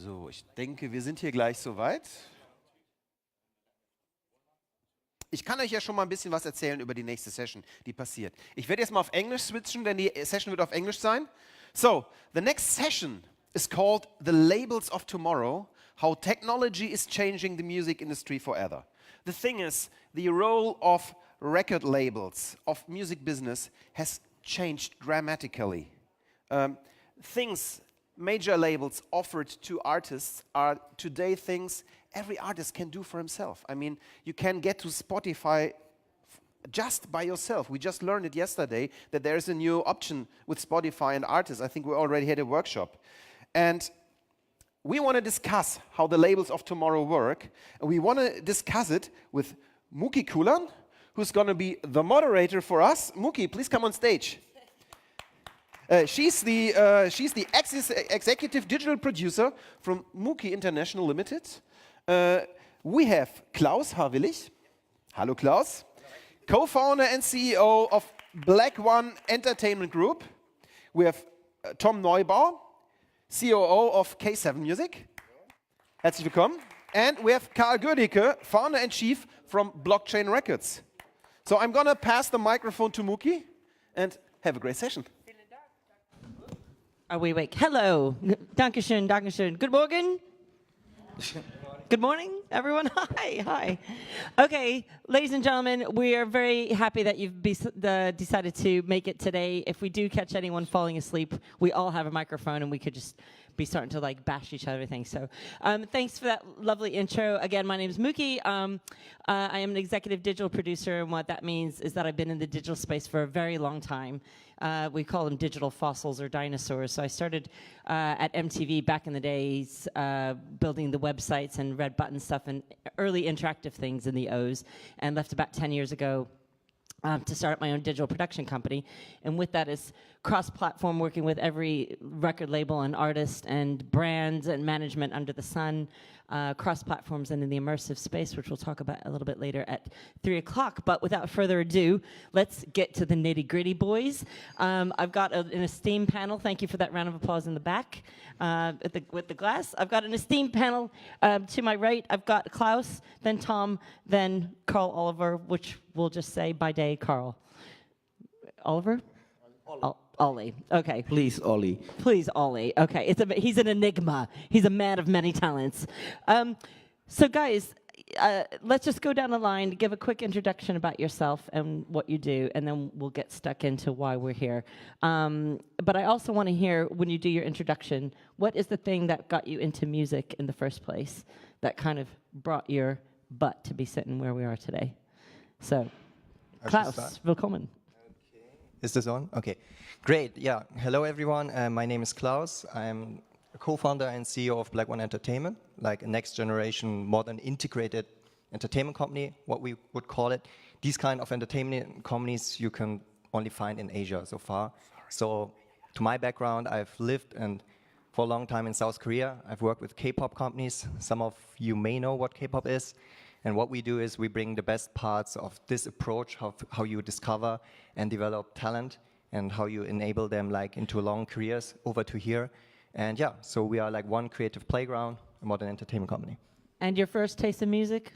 So, ich denke, wir sind hier gleich soweit. Ich kann euch ja schon mal ein bisschen was erzählen über die nächste Session, die passiert. Ich werde jetzt mal auf Englisch switchen, denn die Session wird auf Englisch sein. So, the next session is called The Labels of Tomorrow, How Technology is Changing the Music Industry Forever. The thing is, the role of record labels, of music business, has changed dramatically. Major labels offered to artists are today things every artist can do for himself. I mean, you can get to Spotify just by yourself. We just learned it yesterday that there's a new option with Spotify and artists. I think we already had a workshop. And we want to discuss how the labels of tomorrow work. And we want to discuss it with Muki Kulhan, who's going to be the moderator for us. Muki, please come on stage. She's the executive digital producer from Muki International Limited. We have Klaus Wilch. Hello, Klaus. Co-founder and CEO of Black One Entertainment Group. We have Tom Niueweboer, COO of K7 Music. Herzlich willkommen. And we have Karl Goedicke, founder and chief from Blockchain Records. So I'm going to pass the microphone to Muki and have a great session. Are we awake? Hello. Dankeschön, Dankeschön. Good morning. Good morning, everyone. Hi. Okay, ladies and gentlemen, we are very happy that you've decided to make it today. If we do catch anyone falling asleep, we all have a microphone and we could just be starting to like bash each other things. So thanks for that lovely intro. Again, my name is Muki. I am an executive digital producer, and what that means is that I've been in the digital space for a very long time. We call them digital fossils or dinosaurs. So I started at MTV back in the days, building the websites and red button stuff and early interactive things in the O's, and left about 10 years ago to start my own digital production company. And with that is cross-platform, working with every record label and artist and brands and management under the sun, cross-platforms and in the immersive space, which we'll talk about a little bit later at 3 o'clock. But without further ado, let's get to the nitty-gritty, boys. I've got an esteemed panel. Thank you for that round of applause in the back with the glass. I've got an esteemed panel to my right. I've got Klaus, then Tom, then Karl Oliver, which we'll just say by day Karl. Oliver? Ollie. Okay. Please, Ollie. Please, Ollie. Okay. He's an enigma. He's a man of many talents. So, guys, let's just go down the line, give a quick introduction about yourself and what you do, and then we'll get stuck into why we're here. But I also want to hear, when you do your introduction, what is the thing that got you into music in the first place, that kind of brought your butt to be sitting where we are today? So, Klaus, willkommen. Is this on? Okay, great. Yeah, hello everyone. My name is Klaus. I'm a co-founder and CEO of Black One Entertainment, like a next generation modern integrated entertainment company, what we would call it. These kind of entertainment companies you can only find in Asia so far. So to my background, I've lived for a long time in South Korea. I've worked with K-pop companies. Some of you may know what K-pop is. And what we do is we bring the best parts of this approach, how you discover and develop talent and how you enable them like into long careers over to here. And yeah, so we are like one creative playground, a modern entertainment company. And your first taste of music?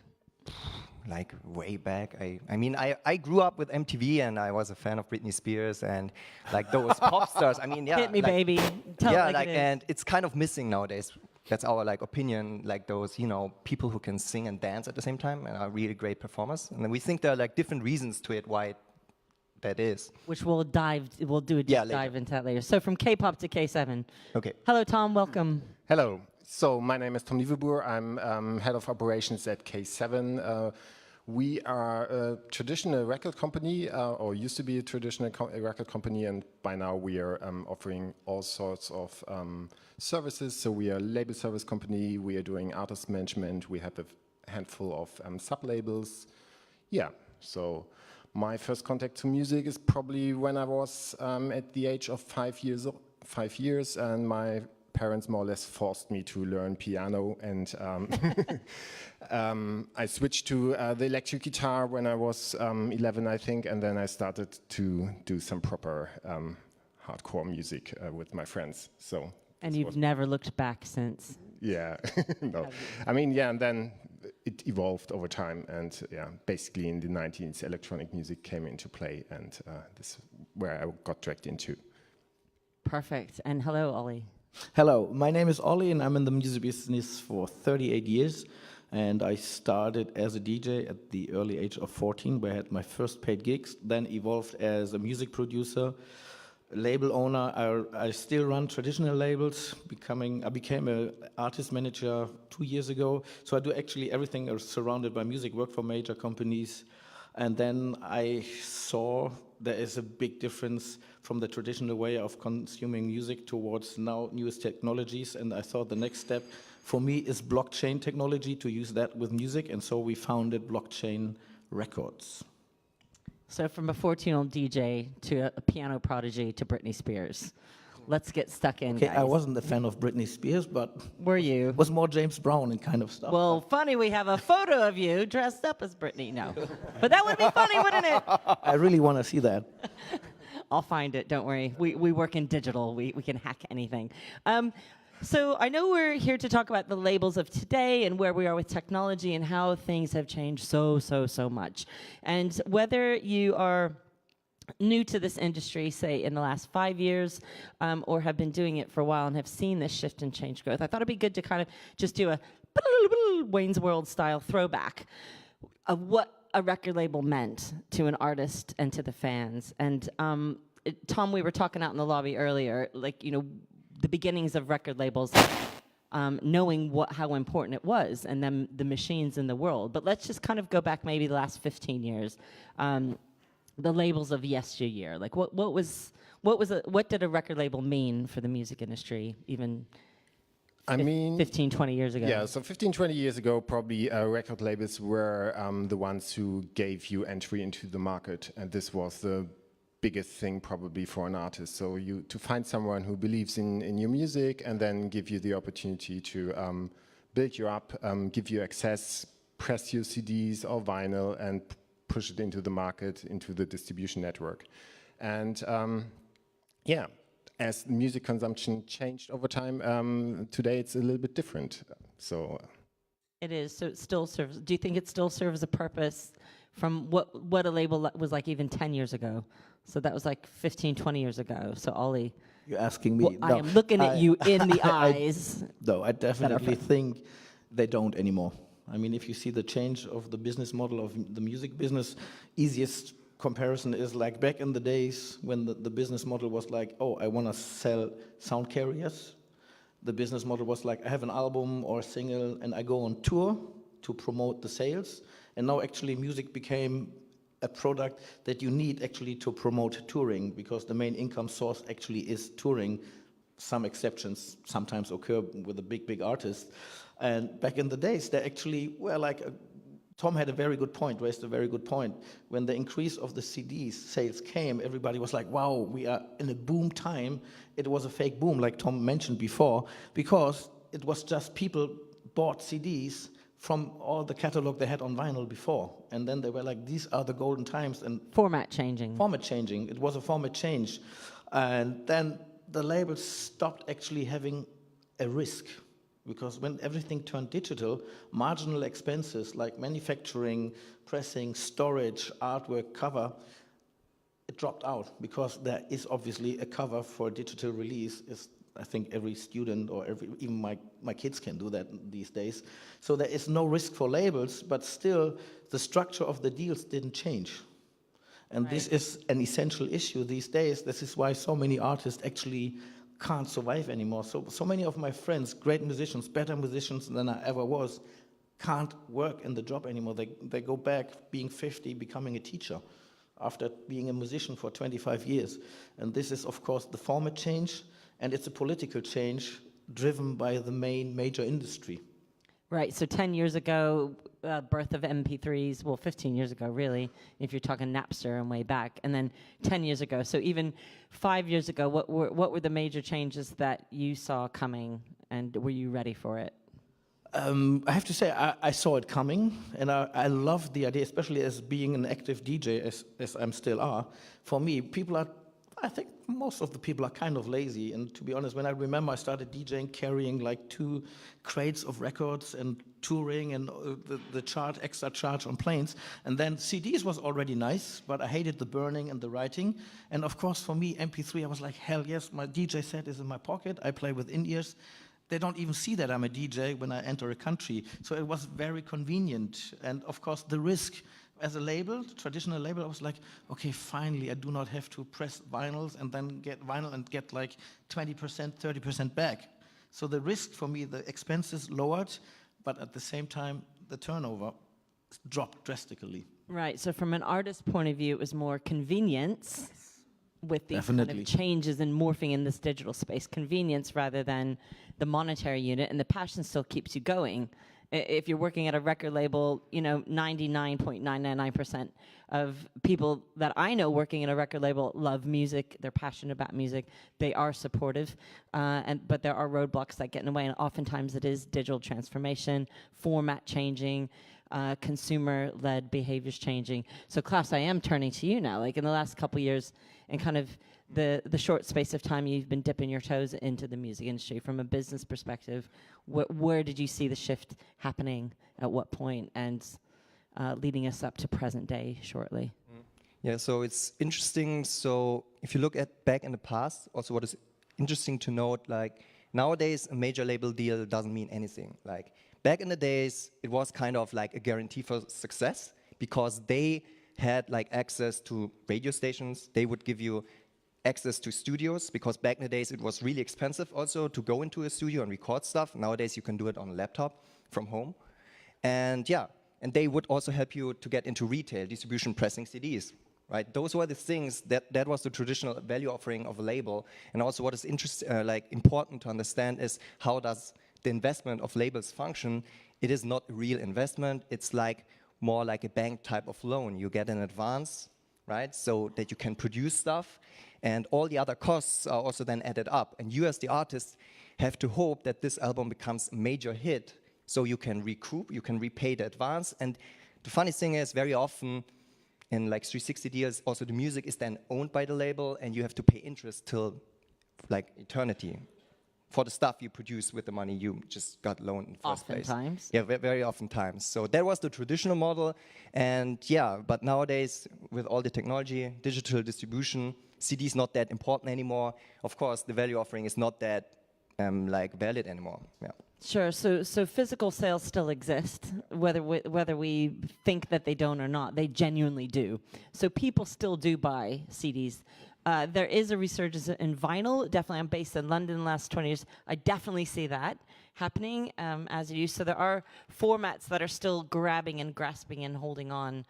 Like way back. I mean, I grew up with MTV and I was a fan of Britney Spears and like those pop stars. I mean, yeah. Hit me, like, baby. Tell yeah, it like it is. And it's kind of missing nowadays. That's our like opinion, like those, people who can sing and dance at the same time and are really great performers. And then we think there are like different reasons to it why that is. Which we'll do a deep dive into that later. So from K-pop to K7. Okay. Hello, Tom, welcome. Hello. So my name is Tom Niueweboer. I'm head of operations at K7. We are a traditional record company, or used to be a traditional record company, and by now we are offering all sorts of services. So we are a label service company, we are doing artist management, we have a handful of sub-labels. Yeah, so my first contact to music is probably when I was at the age of 5 years, and my parents more or less forced me to learn piano, and I switched to the electric guitar when I was 11, I think, and then I started to do some proper hardcore music with my friends. So. And you've never looked back since? Yeah, no. I mean, yeah, and then it evolved over time, and yeah, basically in the 19th, electronic music came into play, and this is where I got dragged into. Perfect. And hello, Ollie. Hello, my name is Ollie and I'm in the music business for 38 years. And I started as a DJ at the early age of 14, where I had my first paid gigs, then evolved as a music producer, label owner. I still run traditional labels. I became an artist manager 2 years ago. So I do actually everything surrounded by music, work for major companies. And then I saw there is a big difference from the traditional way of consuming music towards now newest technologies. And I thought the next step for me is blockchain technology, to use that with music. And so we founded Blockchain Records. So from a 14-year-old DJ to a piano prodigy to Britney Spears. Let's get stuck in, Okay, guys. I wasn't a fan of Britney Spears, but Were you? was more James Brown and kind of stuff. Well, funny, we have a photo of you dressed up as Britney. No. But that would be funny, wouldn't it? I really want to see that. I'll find it, don't worry. We work in digital. We can hack anything. So I know we're here to talk about the labels of today and where we are with technology and how things have changed so much. And whether you are new to this industry, say in the last 5 years, or have been doing it for a while and have seen this shift and change growth, I thought it'd be good to kind of just do a Wayne's World style throwback of what a record label meant to an artist and to the fans. And Tom, we were talking out in the lobby earlier, like, you know, the beginnings of record labels, knowing how important it was, and then the machines in the world. But let's just kind of go back maybe the last 15 years. The labels of yesteryear, like what did a record label mean for the music industry even 15, 20 years ago? Yeah, so 15, 20 years ago, probably record labels were the ones who gave you entry into the market, and this was the biggest thing probably for an artist. So to find someone who believes in your music and then give you the opportunity to build you up, give you access, press your CDs or vinyl, and push it into the market, into the distribution network. And yeah, as music consumption changed over time, today it's a little bit different. So it is. So it still serves. Do you think it still serves a purpose from what a label was like even 10 years ago? So that was like 15, 20 years ago. So Ollie, You're asking me. well, I am looking at you in the eyes. No, I definitely think they don't anymore. I mean, if you see the change of the business model of the music business, easiest comparison is like back in the days when the business model was like, oh, I want to sell sound carriers. The business model was like, I have an album or a single and I go on tour to promote the sales. And now actually music became a product that you need actually to promote touring, because the main income source actually is touring. Some exceptions sometimes occur with the big artists. And back in the days, they actually were like, Tom had a very good point, raised a very good point. When the increase of the CDs sales came, everybody was like, wow, we are in a boom time. It was a fake boom, like Tom mentioned before, because it was just people bought CDs from all the catalog they had on vinyl before. And then they were like, these are the golden times. And Format changing. It was a format change. And then the labels stopped actually having a risk, because when everything turned digital, marginal expenses like manufacturing, pressing, storage, artwork, cover, it dropped out, because there is obviously a cover for a digital release. I think every student or even my kids can do that these days. So there is no risk for labels, but still the structure of the deals didn't change. And Right. this is an essential issue these days. This is why so many artists actually can't survive anymore. So many of my friends, great musicians, better musicians than I ever was, can't work in the job anymore. They go back being 50, becoming a teacher after being a musician for 25 years. And this is, of course, the format change, and it's a political change driven by the major industry. Right, so 10 years ago, birth of MP3s, well, 15 years ago, really, if you're talking Napster and way back, and then 10 years ago. So even 5 years ago, what were the major changes that you saw coming, and were you ready for it? I have to say, I saw it coming, and I loved the idea, especially as being an active DJ, as I'm still are. For me, people are I think most of the people are kind of lazy. And to be honest, when I remember I started DJing, carrying like 2 crates of records and touring and the extra charge on planes. And then CDs was already nice, but I hated the burning and the writing. And of course, for me, MP3, I was like, hell yes, my DJ set is in my pocket. I play with in-ears. They don't even see that I'm a DJ when I enter a country. So it was very convenient. And of course, the risk as a label, traditional label, I was like, okay, finally, I do not have to press vinyls and then get vinyl and get like 20%, 30% back. So the risk for me, the expenses lowered, but at the same time, the turnover dropped drastically. Right, so from an artist point of view, it was more convenience with these kind of changes and morphing in this digital space. Convenience rather than the monetary unit, and the passion still keeps you going. If you're working at a record label, 99.999% of people that I know working at a record label love music. They're passionate about music. They are supportive, but there are roadblocks that get in the way, and oftentimes it is digital transformation, format changing, consumer-led behaviors changing. So Klaus, I am turning to you now. Like in the last couple years, and kind of the short space of time you've been dipping your toes into the music industry from a business perspective, where did you see the shift happening at what point, and leading us up to present day shortly? Yeah, so it's interesting. So if you look at back in the past, also what is interesting to note, like nowadays a major label deal doesn't mean anything. Like back in the days, it was kind of like a guarantee for success because they had like access to radio stations. They would give you access to studios, because back in the days it was really expensive also to go into a studio and record stuff. Nowadays you can do it on a laptop from home. And yeah, and they would also help you to get into retail, distribution, pressing CDs, right? Those were the things that was the traditional value offering of a label. And also what is important to understand is how does the investment of labels function. It is not a real investment. It's like more like a bank type of loan. You get an advance, right? So that you can produce stuff, and all the other costs are also then added up. And you as the artist have to hope that this album becomes a major hit, so you can recoup, you can repay the advance. And the funny thing is, very often in like 360 deals, also the music is then owned by the label, and you have to pay interest till like eternity for the stuff you produce with the money you just got loaned in the first place. Oftentimes. Yeah, very often times. So that was the traditional model. And yeah, but nowadays, with all the technology, digital distribution, CD is not that important anymore. Of course, the value offering is not that valid anymore. Yeah. Sure. So physical sales still exist, whether we think that they don't or not. They genuinely do. So people still do buy CDs. There is a resurgence in vinyl. Definitely, I'm based in London the last 20 years. I definitely see that happening as you. So there are formats that are still grabbing and grasping and holding on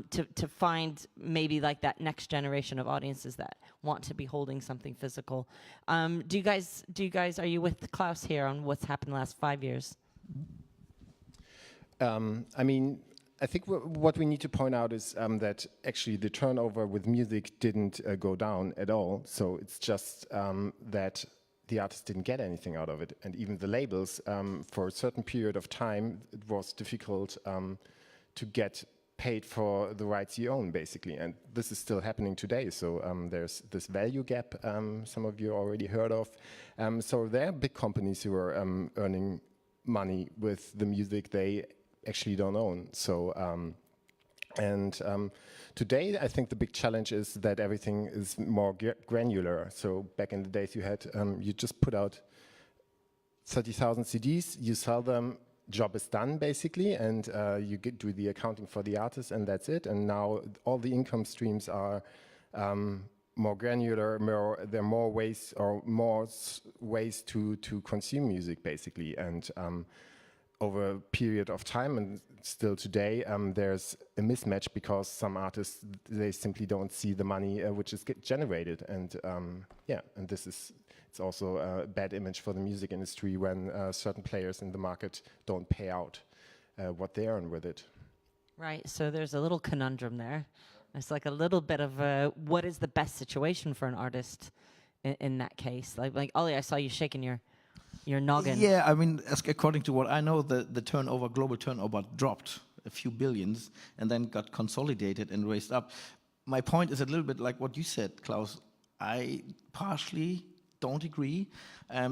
to find maybe like that next generation of audiences that want to be holding something physical. Are you with Klaus here on what's happened the last 5 years? I think what we need to point out is that actually the turnover with music didn't go down at all. So it's just that the artist didn't get anything out of it. And even the labels, for a certain period of time, it was difficult to get paid for the rights you own, basically. And this is still happening today. So there's this value gap some of you already heard of. So there are big companies who are earning money with the music they actually don't own. So today I think the big challenge is that everything is more granular. So back in the days you had you just put out 30,000 CDs, you sell them, job is done basically, and you do the accounting for the artist, and that's it. And now all the income streams are more granular, there are more ways to consume music basically. And over a period of time, and still today, there's a mismatch because some artists, they simply don't see the money which is generated. And and it's also a bad image for the music industry when certain players in the market don't pay out what they earn with it. Right, so there's a little conundrum there. It's like a little bit of what is the best situation for an artist in that case? Like Ollie, I saw you shaking your noggin. Yeah, I mean, according to what I know, the turnover, global turnover dropped a few billions and then got consolidated and raised up. My point is a little bit like what you said, Klaus. I partially don't agree.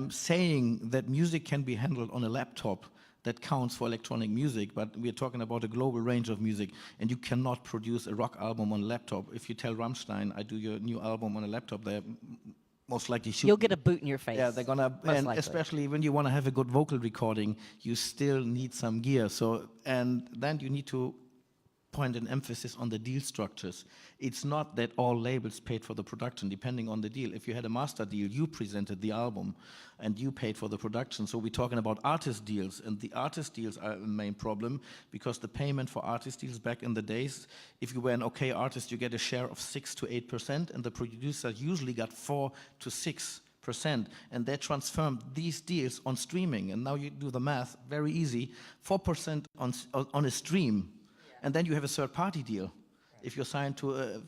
Saying that music can be handled on a laptop, that counts for electronic music, but we're talking about a global range of music, and you cannot produce a rock album on a laptop. If you tell Rammstein, I do your new album on a laptop, they're most likely shoot. You'll get a boot in your face. Yeah, they're gonna, and likely. especially when you want to have a good vocal recording, you still need some gear. So, and then you need to point an emphasis on the deal structures. It's not that all labels paid for the production, depending on the deal. If you had a master deal, you presented the album and you paid for the production. So we're talking about artist deals, and the artist deals are a main problem because the payment for artist deals back in the days, if you were an okay artist, you get a share of 6 to 8%, and the producer usually got 4 to 6%, and they transformed these deals on streaming. And now you do the math, very easy, 4% on a stream. And then you have a third-party deal. If you're signed to an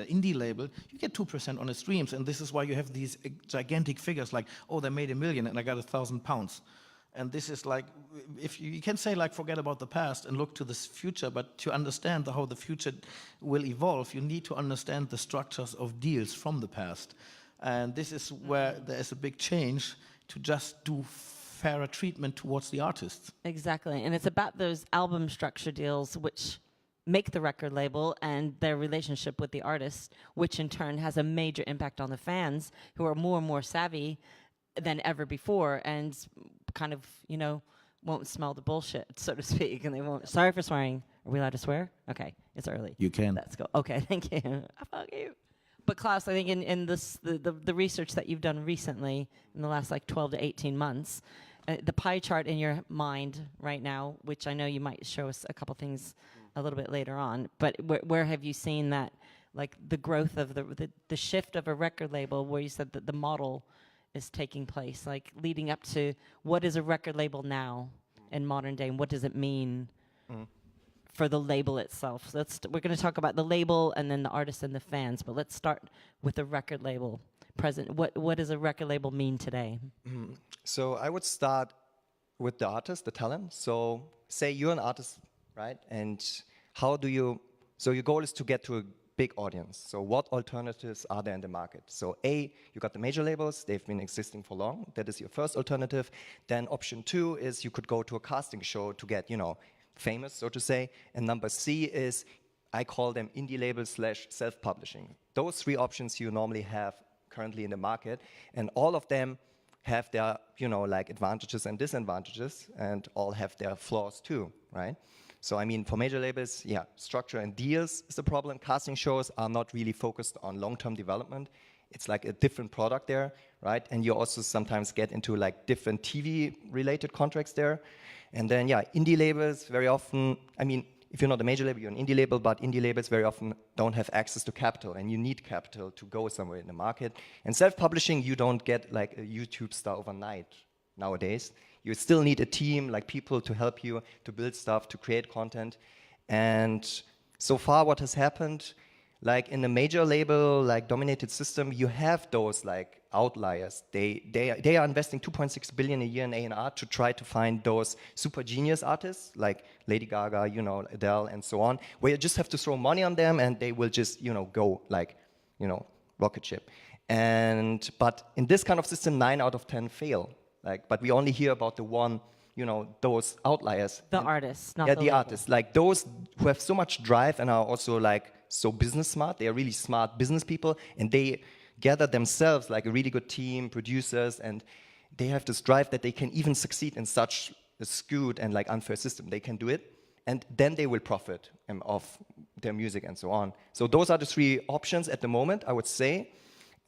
indie label, you get 2% on the streams, and this is why you have these gigantic figures like, oh, they made $1 million and I got £1,000. And this is like, if you can say like, forget about the past and look to the future, but to understand how the future will evolve, you need to understand the structures of deals from the past. And this is where there is a big change to just do fairer treatment towards the artists. Exactly, and it's about those album structure deals which make the record label and their relationship with the artist, which in turn has a major impact on the fans who are more and more savvy than ever before and kind of, you know, won't smell the bullshit, so to speak, and they won't. Sorry for swearing. Are we allowed to swear? Okay, it's early. You can. Let's go. Okay, thank you. Fuck you. But Klaus, I think in this the research that you've done recently in the last like 12 to 18 months, the pie chart in your mind right now, which I know you might show us a couple things a little bit later on, but where have you seen that, like the growth of the shift of a record label, where you said that the model is taking place, like leading up to what is a record label now in modern day, and what does it mean for the label itself? So we're going to talk about the label and then the artists and the fans, but let's start with the record label. Present. What does a record label mean today? So I would start with the artist, the talent. So say you're an artist, right? And how do you, so your goal is to get to a big audience. So what alternatives are there in the market? So A, you got the major labels, they've been existing for long. That is your first alternative. Then option 2 is you could go to a casting show to get, you know, famous, so to say. And number C is, I call them indie labels / self-publishing. Those 3 options you normally have currently in the market, and all of them have their, you know, like advantages and disadvantages, and all have their flaws too, right? So I mean, for major labels, yeah, structure and deals is a problem. Casting shows are not really focused on long-term development. It's like a different product there, right? And you also sometimes get into like different TV-related contracts there. And then, yeah, indie labels very often, I mean, if you're not a major label, you're an indie label, but indie labels very often don't have access to capital, and you need capital to go somewhere in the market. And self-publishing, you don't get like a YouTube star overnight nowadays. You still need a team, like people to help you to build stuff, to create content. And so far what has happened, like in a major label, like dominated system, you have those like outliers. They are investing 2.6 billion a year in A&R to try to find those super genius artists like Lady Gaga, you know, Adele, and so on, where you just have to throw money on them and they will just, you know, go like, you know, rocket ship. And but in this kind of system, 9 out of 10 fail. Like, but we only hear about the one, you know, those outliers. The artists, not yeah, the the label. artists, like those who have so much drive and are also like so business smart. They are really smart business people, and they gather themselves like a really good team, producers, and they have this drive that they can even succeed in such a skewed and like unfair system. They can do it, and then they will profit off their music and so on. So those are the 3 options at the moment, I would say.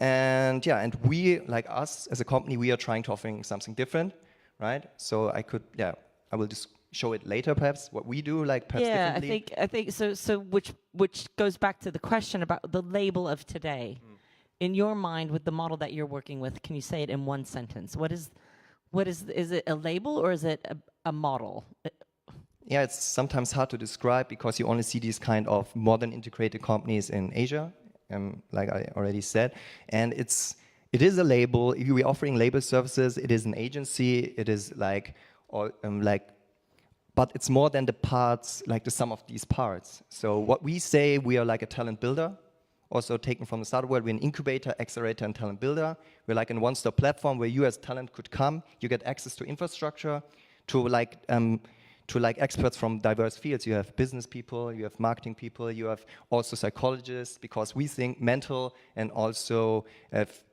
And yeah, and we, like us as a company, we are trying to offering something different, right? So I could, yeah, I will just show it later, perhaps, what we do, like perhaps differently. I think so. So which goes back to the question about the label of today. In your mind, with the model that you're working with, can you say it in one sentence? Is it a label or is it a model? Yeah, it's sometimes hard to describe because you only see these kind of modern integrated companies in Asia, like I already said. And it is a label. We're offering label services. It is an agency. It is like, but it's more than the parts, like the sum of these parts. So what we say, we are like a talent builder, also taken from the startup world. We're an incubator, accelerator, and talent builder. We're like a one-stop platform where you as talent could come. You get access to infrastructure, to like experts from diverse fields. You have business people, you have marketing people, you have also psychologists, because we think mental and also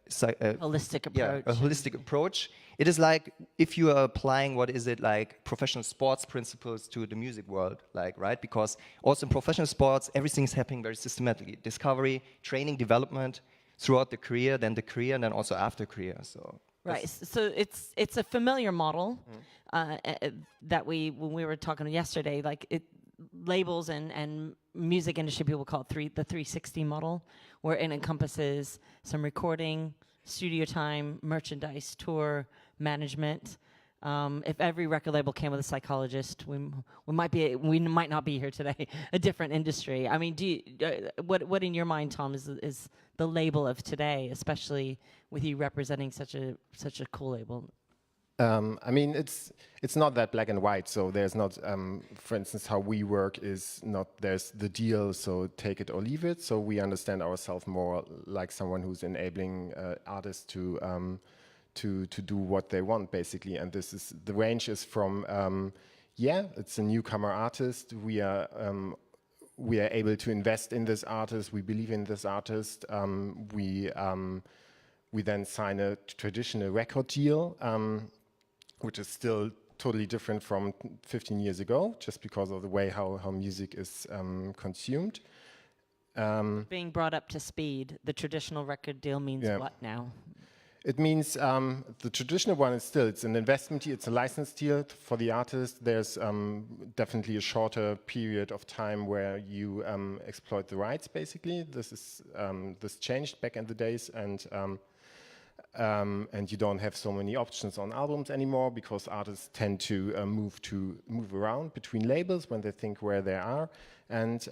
Holistic approach. yeah, a holistic approach. It is like if you are applying, what is it, like professional sports principles to the music world, like, right? Because also in professional sports, everything's happening very systematically. Discovery, training, development throughout the career, then also after career. So right. So it's a familiar model that when we were talking yesterday, like labels and music industry people call it the 360 model, where it encompasses some recording, studio time, merchandise, tour, management. If every record label came with a psychologist, we might not be here today. A different industry. I mean, what in your mind, Tom, is the label of today, especially with you representing such a cool label? I mean, it's not that black and white. So there's not, for instance, how we work is not, there's the deal, so take it or leave it. So we understand ourselves more like someone who's enabling artists to do what they want, basically. And the range is from, it's a newcomer artist. We are able to invest in this artist. We believe in this artist. We then sign a traditional record deal, which is still totally different from 15 years ago, just because of the way how music is consumed. Being brought up to speed, the traditional record deal means what now? It means the traditional one is still, it's an investment deal, it's a license deal for the artist. There's definitely a shorter period of time where you exploit the rights, basically. This changed back in the days, and you don't have so many options on albums anymore, because artists tend to move around between labels when they think where they are. And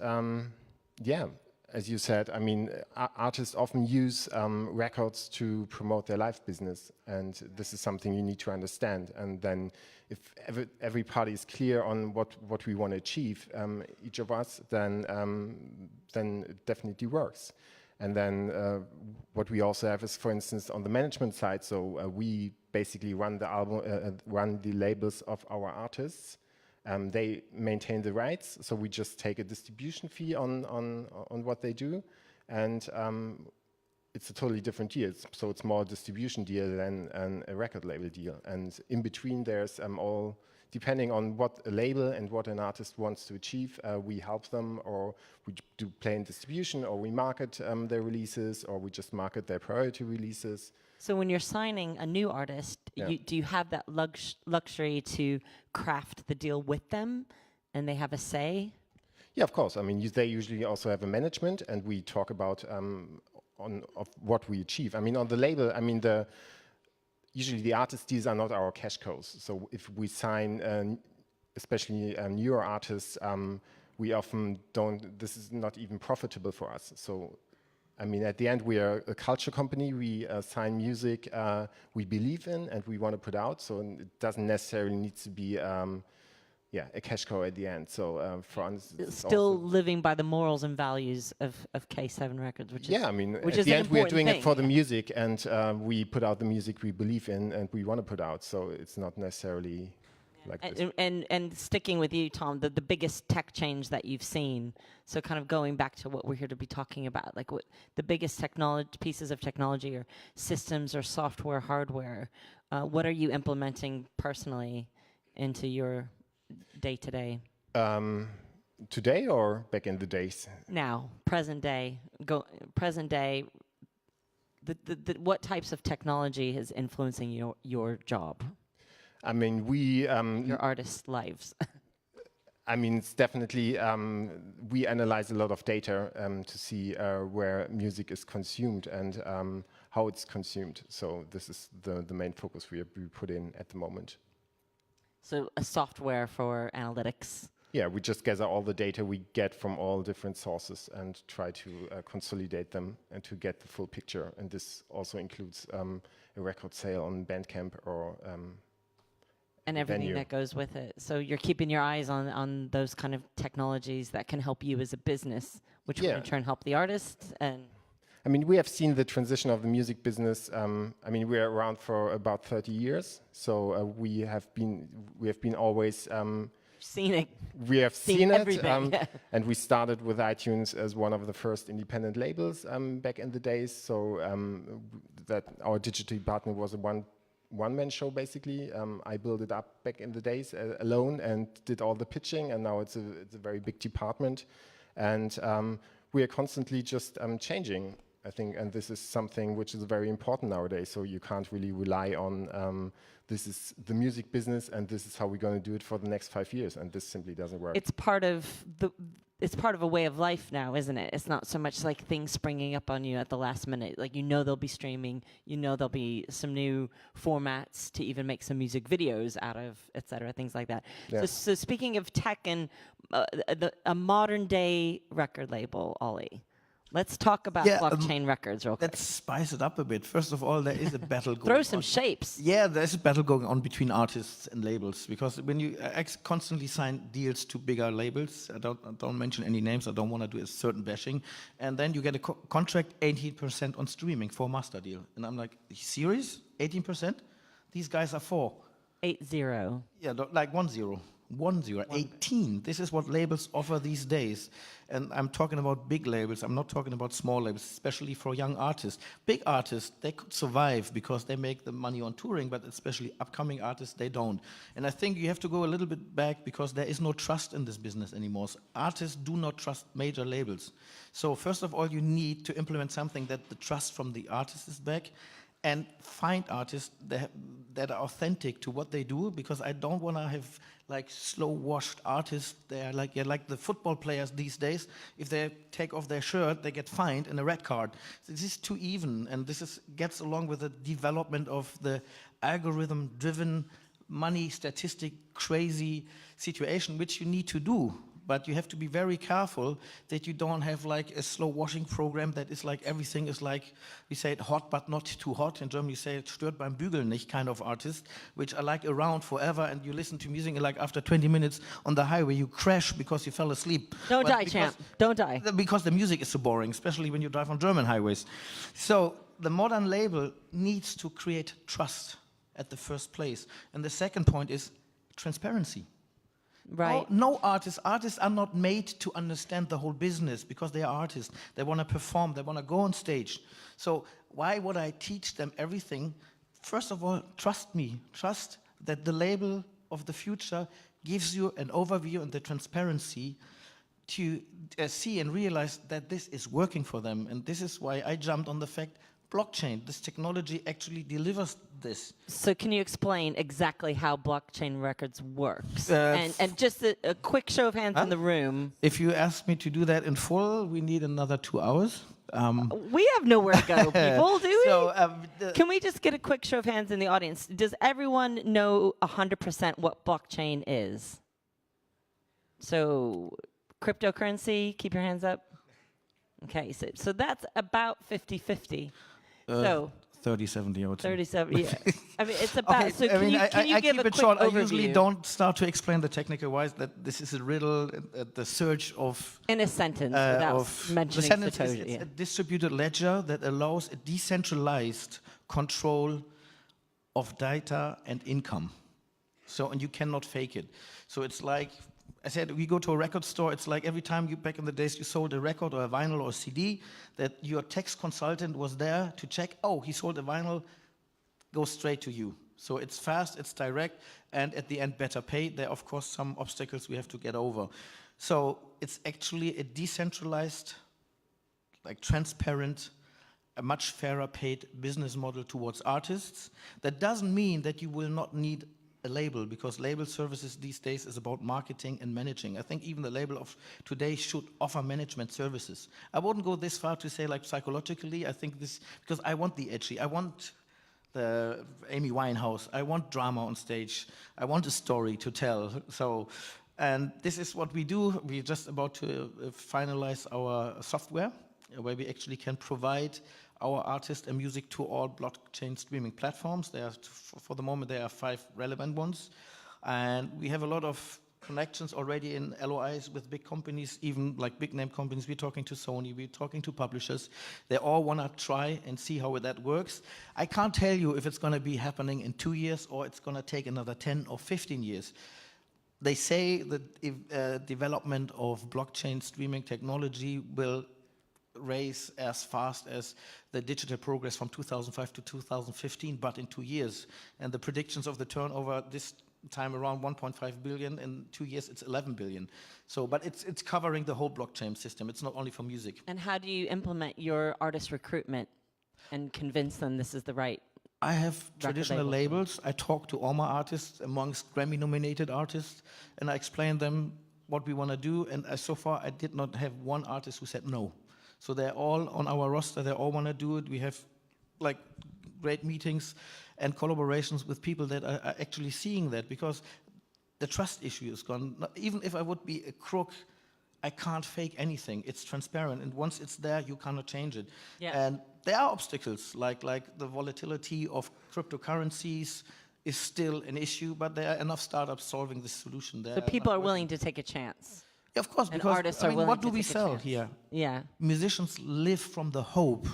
as you said, I mean, artists often use records to promote their live business, and this is something you need to understand. And then if every party is clear on what we want to achieve, each of us, then it definitely works. And then what we also have is, for instance, on the management side, so we basically run the album, run the labels of our artists. They maintain the rights, so we just take a distribution fee on what they do, and it's a totally different deal. So it's more a distribution deal than a record label deal. And in between, there's all, depending on what a label and what an artist wants to achieve, we help them, or we do plain distribution, or we market their releases, or we just market their priority releases. So when you're signing a new artist, do you have that luxury to craft the deal with them, and they have a say? Yeah, of course. I mean, they usually also have a management, and we talk about of what we achieve. I mean, on the label, I mean, usually the artist deals are not our cash cows. So if we sign, especially newer artists, we often don't. This is not even profitable for us. So, I mean, at the end, we are a culture company. We sign music we believe in and we want to put out. So it doesn't necessarily need to be, a cash cow at the end. So for us, it's still living by the morals and values of K7 Records, which is I mean, which at is the an end, we are doing thing. it for the music, and we put out the music we believe in and we want to put out. So it's not necessarily. Like and sticking with you, Tom, the biggest tech change that you've seen, so kind of going back to what we're here to be talking about, like what the biggest pieces of technology or systems or software, hardware, what are you implementing personally into your day-to-day? Today or back in the days? Now, present day, what types of technology is influencing your job? I mean, your artists' lives. I mean, it's definitely, we analyze a lot of data to see where music is consumed and how it's consumed. So this is the main focus we put in at the moment. So a software for analytics. Yeah, we just gather all the data we get from all different sources and try to consolidate them and to get the full picture. And this also includes a record sale on Bandcamp or and everything that goes with it. So you're keeping your eyes on those kind of technologies that can help you as a business, which will in turn help the artists. And I mean, we have seen the transition of the music business. I mean, we are around for about 30 years, so we have been always Seen it. we have seen every it, bit. and we started with iTunes as one of the first independent labels back in the days. So that our digital department was a one-man show basically. I built it up back in the days alone and did all the pitching, and now it's a very big department, and we are constantly just changing, I think, and this is something which is very important nowadays. So you can't really rely on this is the music business and this is how we're going to do it for the next 5 years, and this simply doesn't work. It's part of a way of life now, isn't it? It's not so much like things springing up on you at the last minute. Like, there'll be streaming, there'll be some new formats to even make some music videos out of, etc., things like that. Yeah. So speaking of tech and a modern day record label, Ollie, let's talk about blockchain records real quick. Let's spice it up a bit. First of all, there is a battle going Throw on. some shapes. Yeah, there's a battle going on between artists and labels, because when you constantly sign deals to bigger labels, I don't mention any names, I don't want to do a certain bashing, and then you get a contract 18% on streaming for a master deal. And I'm like, are you serious? 18%? These guys are 4. 8-0. Yeah, like 1-0. 18. This is what labels offer these days. And I'm talking about big labels. I'm not talking about small labels, especially for young artists. Big artists, they could survive because they make the money on touring, but especially upcoming artists, they don't. And I think you have to go a little bit back, because there is no trust in this business anymore. So artists do not trust major labels. So first of all, you need to implement something that the trust from the artist is back, and find artists that are authentic to what they do, because I don't want to have like slow-washed artists. They're like the football players these days. If they take off their shirt, they get fined and a red card. This is too even, and this gets along with the development of the algorithm-driven, money, statistic, crazy situation, which you need to do. But you have to be very careful that you don't have like a slow washing program that is like everything is like, we say it hot but not too hot. In German you say it stört beim Bügeln nicht kind of artist, which are like around forever, and you listen to music and like after 20 minutes on the highway you crash because you fell asleep. Don't die, champ. Don't die. Because the music is so boring, especially when you drive on German highways. So the modern label needs to create trust at the first place. And the second point is transparency. Right. No artists are not made to understand the whole business, because they are artists. They want to perform, they want to go on stage. So why would I teach them everything? First of all, trust me. Trust that the label of the future gives you an overview and the transparency to see and realize that this is working for them. And this is why I jumped on the fact blockchain, this technology actually delivers this. So can you explain exactly how blockchain records works? And just a quick show of hands in the room. If you ask me to do that in full, we need another 2 hours. We have nowhere to go, people, do we? So, can we just get a quick show of hands in the audience? Does everyone know 100% what blockchain is? So cryptocurrency, keep your hands up. Okay, so that's about 50-50. So 30-70, I would say. 30-70, yeah. I mean, it's about, Okay, so I can mean, you I give keep a it quick short. overview? I usually don't start to explain the technical wise, that this is a riddle, the search of... In a sentence, without mentioning the sentence Satoshi. is a distributed ledger that allows a decentralized control of data and income. So, and you cannot fake it. So it's like, I said, we go to a record store, it's like every time you, back in the days, you sold a record or a vinyl or a CD, that your tax consultant was there to check, oh, he sold a vinyl, goes straight to you. So it's fast, it's direct, and at the end, better pay. There are, of course, some obstacles we have to get over. So it's actually a decentralized, like transparent, a much fairer paid business model towards artists. That doesn't mean that you will not need a label, because label services these days is about marketing and managing. I think even the label of today should offer management services. I wouldn't go this far to say like psychologically. I think this, because I want the edgy. I want the Amy Winehouse. I want drama on stage. I want a story to tell. So, and this is what we do. We're just about to finalize our software where we actually can provide our artists and music to all blockchain streaming platforms. There are, for the moment, there are 5 relevant ones. And we have a lot of connections already in LOIs with big companies, even like big name companies. We're talking to Sony, we're talking to publishers. They all want to try and see how that works. I can't tell you if it's going to be happening in 2 years or it's going to take another 10 or 15 years. They say that development of blockchain streaming technology will race as fast as the digital progress from 2005 to 2015, but in 2 years. And the predictions of the turnover this time around 1.5 billion. In 2 years, it's 11 billion. So, but it's covering the whole blockchain system. It's not only for music. And how do you implement your artist recruitment and convince them this is the right? I have traditional labels. I talk to all my artists, amongst Grammy-nominated artists, and I explain them what we want to do. And so far, I did not have one artist who said no. So they're all on our roster. They all want to do it. We have like great meetings and collaborations with people that are actually seeing that, because the trust issue is gone. Even if I would be a crook, I can't fake anything. It's transparent, and once it's there, you cannot change it. Yeah. And there are obstacles, like the volatility of cryptocurrencies is still an issue, but there are enough startups solving this solution. So people are willing to take a chance. Yeah, of course, And because artists I are mean, willing what to do we take a sell chance. here? Yeah. Musicians live from the hope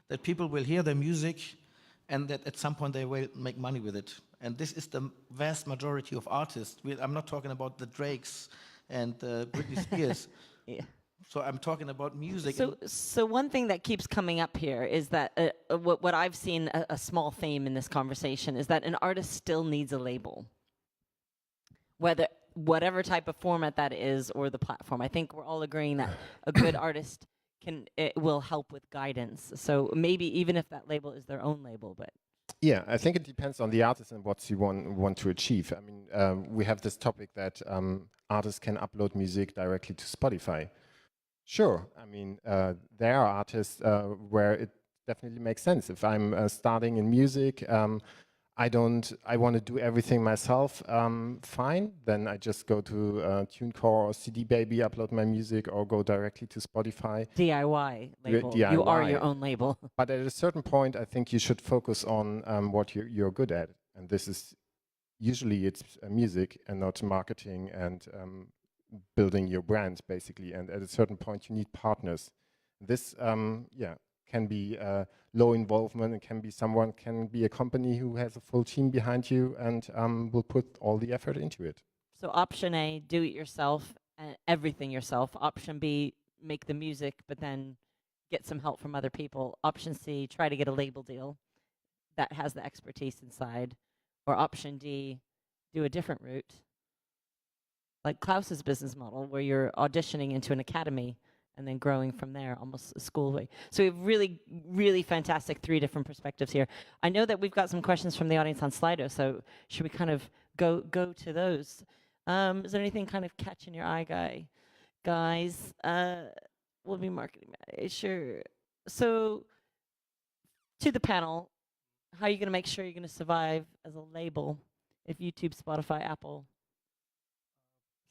that people will hear their music and that at some point they will make money with it. And this is the vast majority of artists. I'm not talking about the Drakes and Britney Spears. Yeah. So I'm talking about music. So one thing that keeps coming up here is that what I've seen a small theme in this conversation is that an artist still needs a label, whatever type of format that is or the platform. I think we're all agreeing that a good artist will help with guidance. So maybe even if that label is their own label, but. Yeah, I think it depends on the artist and what you want to achieve. I mean, we have this topic that artists can upload music directly to Spotify. Sure, I mean, there are artists where it definitely makes sense. If I'm starting in music, I want to do everything myself, fine. Then I just go to TuneCore or CD Baby, upload my music, or go directly to Spotify. DIY label. DIY. You are your own label. But at a certain point, I think you should focus on what you're good at. And this is, usually it's music and not marketing and building your brand, basically. And at a certain point, you need partners. This, can be low involvement. It can be a company who has a full team behind you and will put all the effort into it. So option A, do it yourself, everything yourself. Option B, make the music, but then get some help from other people. Option C, try to get a label deal that has the expertise inside. Or option D, do a different route, like Klaus's business model, where you're auditioning into an academy and then growing from there, almost a school way. So we have really, really fantastic 3 different perspectives here. I know that we've got some questions from the audience on Slido, so should we kind of go to those? Is there anything kind of catching your eye, guys? We'll be marketing, sure. So to the panel, how are you going to make sure you're going to survive as a label if YouTube, Spotify, Apple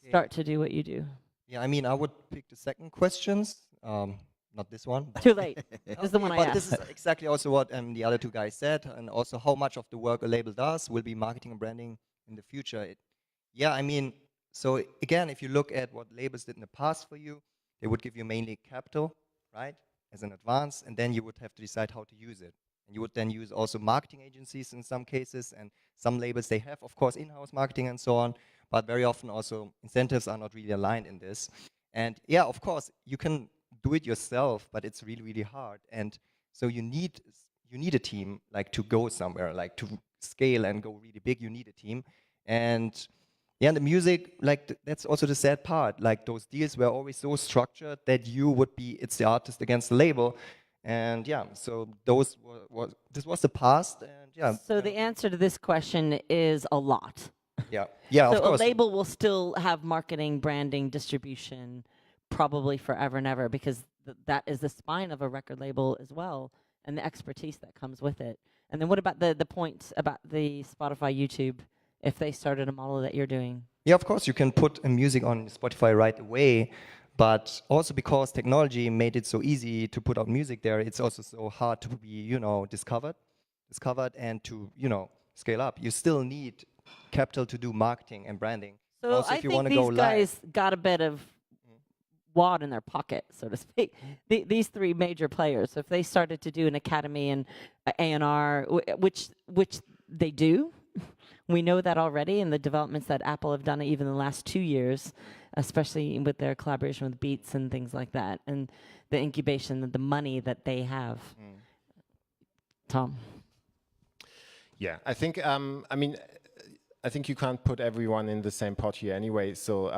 start to do what you do? Yeah, I mean, I would pick the second questions, not this one. Too late. This is the one I But asked. this is exactly also what the other 2 guys said, and also how much of the work a label does will be marketing and branding in the future. I mean, so again, if you look at what labels did in the past for you, they would give you mainly capital, right, as an advance, and then you would have to decide how to use it. And you would then use also marketing agencies in some cases, and some labels, they have, of course, in-house marketing and so on, but very often also incentives are not really aligned in this. And yeah, of course, you can do it yourself, but it's really, really hard. And so you need a team, like, to go somewhere, like to scale and go really big, you need a team. And yeah, the music, like, that's also the sad part. Like, those deals were always so structured that it's the artist against the label. And yeah, so this was the past, and yeah. So the answer to this question is a lot. Yeah, so of course. a label will still have marketing, branding, distribution, probably forever and ever, because that is the spine of a record label as well, and the expertise that comes with it. And then what about the point about the Spotify, YouTube, if they started a model that you're doing? Yeah, of course, you can put music on Spotify right away, but also because technology made it so easy to put out music there, it's also so hard to be, discovered and to, scale up. You still need capital to do marketing and branding. So Also, I if you think wanna these go guys got a bit of wad in their pocket, so to speak. These three major players. So if they started to do an academy and A&R, which they do, we know that already in the developments that Apple have done even in the last 2 years, especially with their collaboration with Beats and things like that, and the incubation and the money that they have. Tom. Yeah, I think, I mean, I think you can't put everyone in the same pot here anyway. So,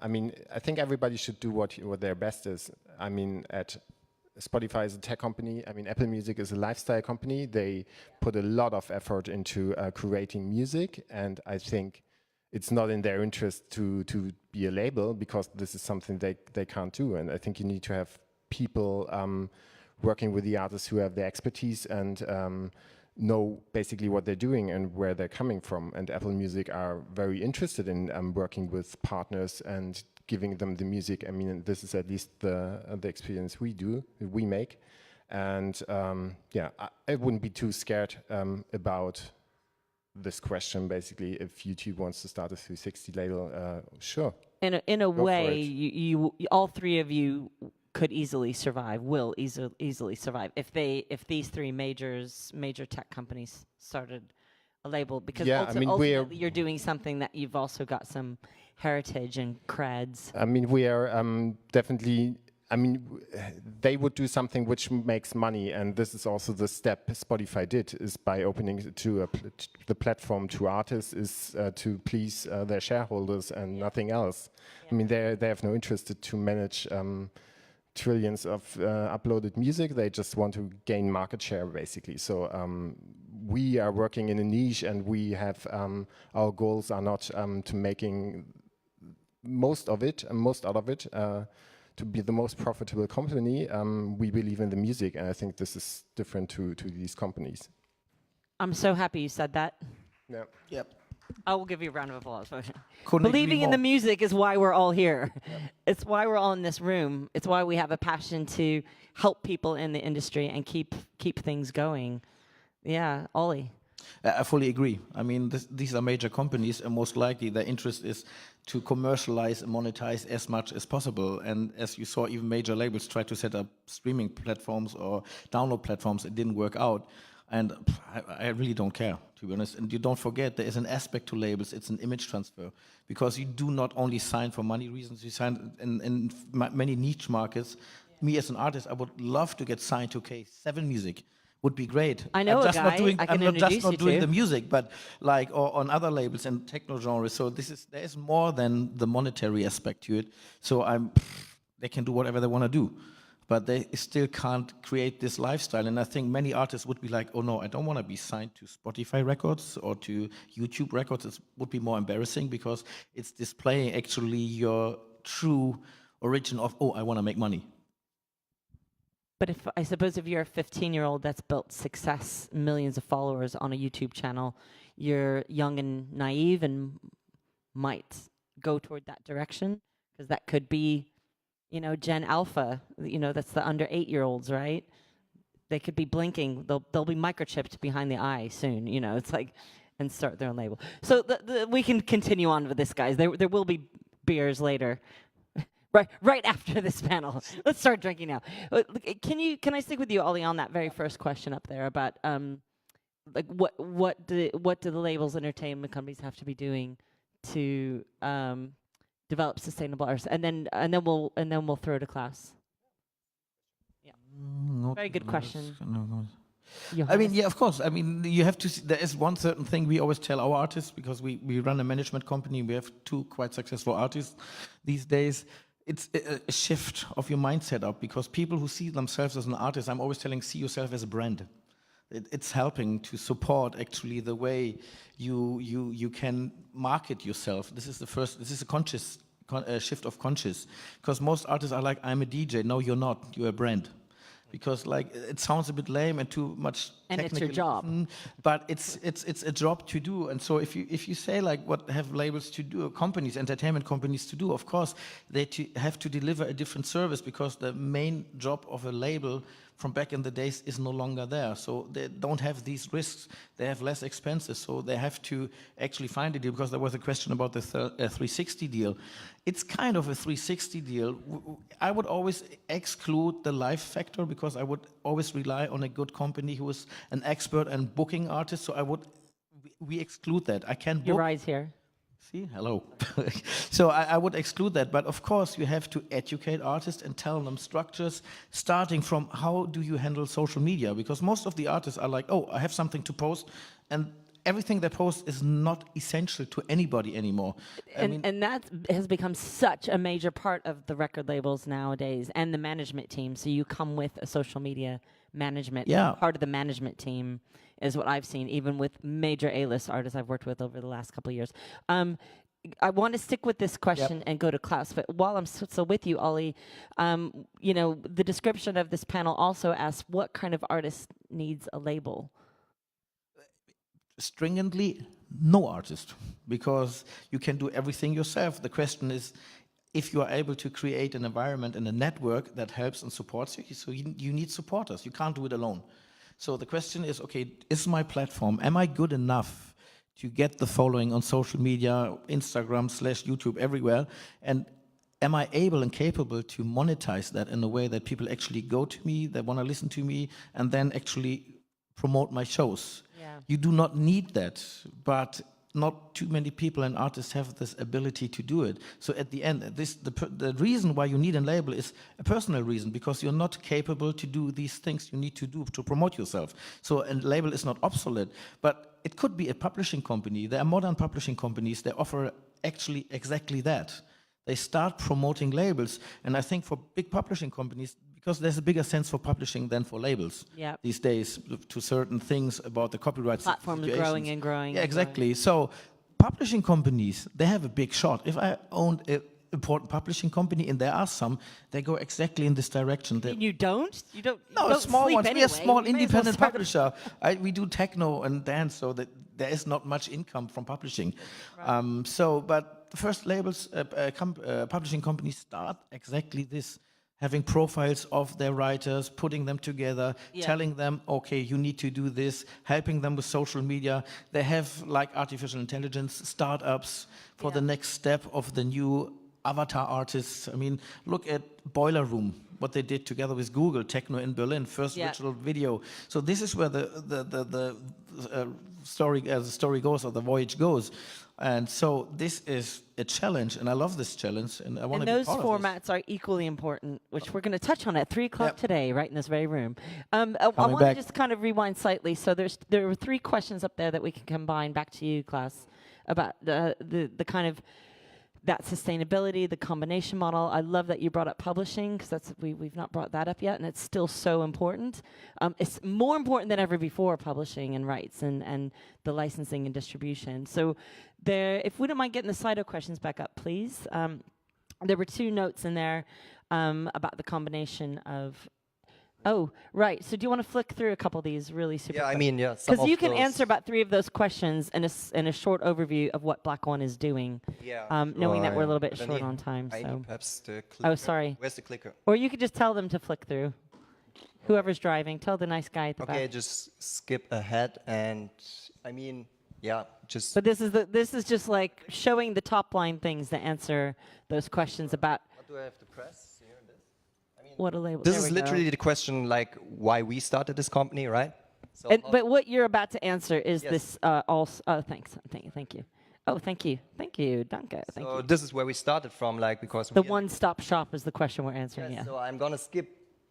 I mean, I think everybody should do what their best is. I mean, at Spotify is a tech company. I mean, Apple Music is a lifestyle company. They put a lot of effort into curating music, and I think it's not in their interest to be a label, because this is something they can't do. And I think you need to have people working with the artists who have the expertise and know basically what they're doing and where they're coming from. And Apple Music are very interested in working with partners and giving them the music. I mean, this is at least the experience we make. And yeah, I wouldn't be too scared about this question. Basically, if YouTube wants to start a 360 label, sure. In a way, you all three of you could easily survive, will easily survive if these three major tech companies started a label, because yeah, I mean, ultimately you're doing something that you've also got some heritage and creds. I mean, we are definitely, I mean, they would do something which makes money, and this is also the step Spotify did, is by opening to the platform to artists, is to please their shareholders and nothing else. Yeah. I mean, they have no interest to manage trillions of uploaded music. They just want to gain market share, basically. So we are working in a niche, and we have our goals are not to making most out of it, to be the most profitable company. We believe in the music, and I think this is different to these companies. I'm so happy you said that. Yeah. Yep. I will give you a round of applause. Couldn't agree Believing in more. the music is why we're all here. Yep. It's why we're all in this room. It's why we have a passion to help people in the industry and keep things going. Yeah, Ollie. I fully agree. I mean, these are major companies, and most likely their interest is to commercialize and monetize as much as possible. And as you saw, even major labels try to set up streaming platforms or download platforms. It didn't work out. And I really don't care, to be honest. And you don't forget, there is an aspect to labels. It's an image transfer. Because you do not only sign for money reasons, you sign in many niche markets. Yeah. Me as an artist, I would love to get signed to K7 Music. Would be great. I know I'm a guy. I'm not just not doing the music, but like or on other labels and techno genres. So there is more than the monetary aspect to it. So they can do whatever they want to do, but they still can't create this lifestyle. And I think many artists would be like, oh no, I don't want to be signed to Spotify Records or to YouTube Records. It would be more embarrassing because it's displaying actually your true origin of, oh, I want to make money. But I suppose if you're a 15-year-old that's built success, millions of followers on a YouTube channel, you're young and naive and might go toward that direction, because that could be, you know, Gen Alpha, you know, that's the under 8-year-olds, right? They could be blinking. They'll be microchipped behind the eye soon, you know. It's like, and start their own label. So we can continue on with this, guys. There will be beers later. Right after this panel. Let's start drinking now. Can I stick with you, Ollie, on that very first question up there about like what do the labels, entertainment companies have to be doing to develop sustainable artists? And then we'll throw to Klaus. Yeah. Very good question. I mean, yeah, of course. I mean, you have to see, there is one certain thing we always tell our artists, because we run a management company. We have 2 quite successful artists these days. It's a shift of your mindset up, because people who see themselves as an artist, I'm always telling, see yourself as a brand. It's helping to support actually the way you can market yourself. This is a conscious shift of conscious, because most artists are like, I'm a DJ. No, you're not. You're a brand. Because like it sounds a bit lame and too much And it's your technically, job. but it's a job to do. And so if you say like what have labels to do, companies, entertainment companies to do, of course they have to deliver a different service, because the main job of a label from back in the days is no longer there. So they don't have these risks. They have less expenses. So they have to actually find a deal, because there was a question about the 360 deal. It's kind of a 360 deal. I would always exclude the live factor, because I would always rely on a good company who is an expert and booking artist. So we exclude that. I can't book. Your rise here. See, hello. So I would exclude that, but of course you have to educate artists and tell them structures, starting from how do you handle social media, because most of the artists are like, oh, I have something to post, and everything they post is not essential to anybody anymore. And that has become such a major part of the record labels nowadays, and the management team. So you come with a social media management. Yeah. Part of the management team is what I've seen, even with major A-list artists I've worked with over the last couple of years. I want to stick with this question and go to Klaus, but while I'm still with you, Ollie, you know, the description of this panel also asks, what kind of artist needs a label? Stringently, no artist, because you can do everything yourself. The question is, if you are able to create an environment and a network that helps and supports you, so you need supporters. You can't do it alone. So the question is, okay, is my platform, am I good enough to get the following on social media, Instagram / YouTube, everywhere? And am I able and capable to monetize that in a way that people actually go to me, they want to listen to me, and then actually promote my shows? Yeah. You do not need that, but not too many people and artists have this ability to do it. So at the end, the reason why you need a label is a personal reason, because you're not capable to do these things you need to do to promote yourself. So a label is not obsolete, but it could be a publishing company. There are modern publishing companies, they offer actually exactly that. They start promoting labels, and I think for big publishing companies, because there's a bigger sense for publishing than for labels these days, to certain things about the copyright Platforms growing and growing. Yeah, exactly. So publishing companies, they have a big shot. If I owned an important publishing company, and there are some, they go exactly in this direction. And you don't? You don't? No, you don't small sleep ones. anyway. We are small You may as well independent start a- publisher. We do techno and dance, so that there is not much income from publishing. Right. But the first labels, publishing companies start exactly this, having profiles of their writers, putting them together, telling them, okay, you need to do this, helping them with social media. They have, like, artificial intelligence startups for the next step of the new avatar artists. I mean, look at Boiler Room, what they did together with Google, Techno in Berlin, first virtual video. So this is where the story, as the story goes, or the voyage goes. And so this is a challenge, and I love this challenge, and I want to be part of this. And those formats are equally important, which we're going to touch on at 3 o'clock today, right in this very room. I want to just kind of rewind slightly. So there were 3 questions up there that we can combine back to you, Klaus, about the kind of that sustainability, the combination model. I love that you brought up publishing, because we've not brought that up yet, and it's still so important. It's more important than ever before, publishing and rights and the licensing and distribution. So if we don't mind getting the Slido questions back up, please. There were 2 notes in there about the combination of... Oh, right. So do you want to flick through a couple of these really super quick? I mean, Because you can answer about 3 of those questions in a short overview of what Black One is doing, knowing that we're a little bit short on time. I So. need perhaps the clicker. Oh, sorry. Where's the clicker? Or you could just tell them to flick through. Whoever's driving, tell the nice guy at the back. Okay, just skip ahead, and I mean, just... But this is just like showing the top line things that answer those questions about... What do I have to press? What a label. This is literally the question, like, why we started this company, right? So but what you're about to answer is this also... Oh, thanks. Thank you. Oh, thank you. Thank you, Danke. Thank you. So this is where we started from, like, because... The one-stop shop is the question we're answering, So I'm going to skip,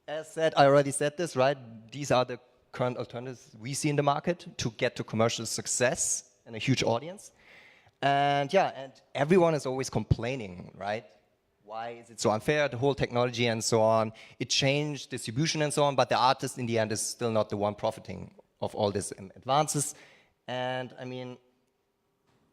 as said, I already said this, right? These are the current alternatives we see in the market to get to commercial success and a huge audience. And and everyone is always complaining, right? Why is it so unfair, the whole technology and so on? It changed distribution and so on, but the artist in the end is still not the one profiting of all these advances. And I mean,